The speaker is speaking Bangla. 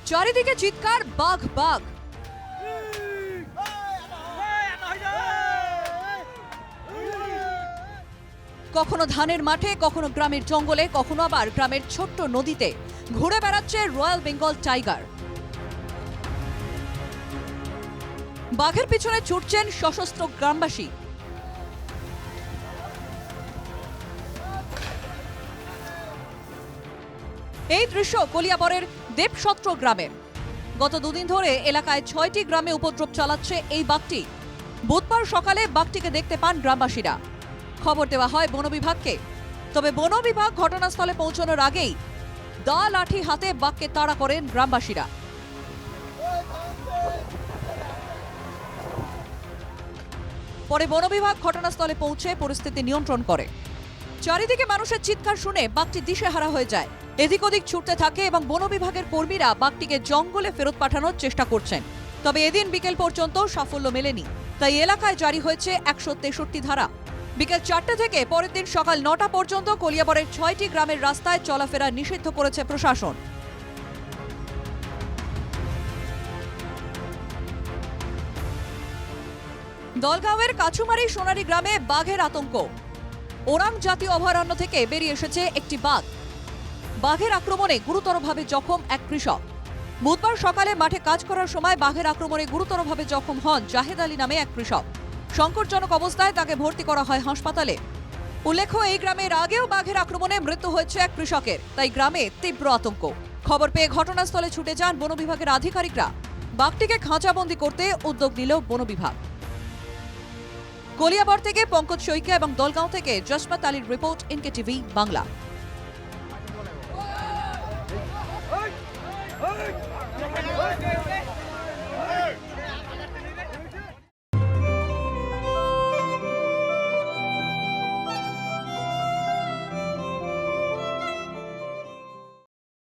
চারিদিকে চিৎকার, বাঘ বাঘ। কখনো ধানের মাঠে, কখনো গ্রামের জঙ্গলে, কখনো আবার গ্রামের ছোট্ট নদীতে ঘুরে বেড়াচ্ছে রয়্যাল বেঙ্গল টাইগার। বাঘের পিছনে ছুটছেন সশস্ত্র গ্রামবাসী। এই দৃশ্য কলিয়াবরের দেবসত্র গ্রামের। গত দুদিন ধরে এলাকায় ৬টি গ্রামে উপদ্রব চালাচ্ছে এই বাঘটি। বুধবার সকালে বাঘটিকে দেখতে পান গ্রামবাসীরা। খবর দেওয়া হয় বন বিভাগকে। তবে বন বিভাগ ঘটনাস্থলে পৌঁছানোর আগেই দা লাঠি হাতে বাঘকে তাড়া করেন গ্রামবাসীরা। পরে বন বিভাগ ঘটনাস্থলে পৌঁছে পরিস্থিতি নিয়ন্ত্রণ করে। চারিদিকে মানুষের চিৎকার শুনে বাঘটি দিশেহারা হয়ে যায়। এদিক ওদিক ছুটতে থাকে এবং বন বিভাগের কর্মীরা বাঘটিকে জঙ্গলে ফেরত পাঠানোর চেষ্টা করছেন। তবে এদিন বিকেল পর্যন্ত সাফল্য মেলেনি। তাই এলাকায় জারি হয়েছে ১৬৩ ধারা। বিকেল ৪টা থেকে পরের দিন সকাল ৯টা পর্যন্ত কলিয়াবরের ৬টি গ্রামের রাস্তায় চলাফেরা নিষিদ্ধ করেছে প্রশাসন। দলগাঁওয়ের কাছুমারি সোনারি গ্রামে বাঘের আতঙ্ক। ওরাং জাতীয় অভয়ারণ্য থেকে বেরিয়ে এসেছে একটি বাঘ। বাঘের আক্রমণে গুরুতরভাবে জখম এক কৃষক। বুধবার সকালে মাঠে কাজ করার সময় বাঘের আক্রমণে গুরুতরভাবে জখম হন জাহেদ আলী নামে এক কৃষক। সংকটজনক অবস্থায় তাকে ভর্তি করা হয় হাসপাতালে। উল্লেখ্য, এই গ্রামের আগেও বাঘের আক্রমণে মৃত্যু হয়েছে এক কৃষকের। তাই গ্রামে তীব্র আতঙ্ক। খবর পেয়ে ঘটনাস্থলে ছুটে যান বন বিভাগের আধিকারিকরা। বাঘটিকে খাঁচাবন্দি করতে উদ্যোগ নিল বন বিভাগ। কলিয়াবর থেকে পঙ্কজ শইকিয়া এবং দলগাঁও থেকে জসমত আলীর রিপোর্ট, এনকে টিভি বাংলা।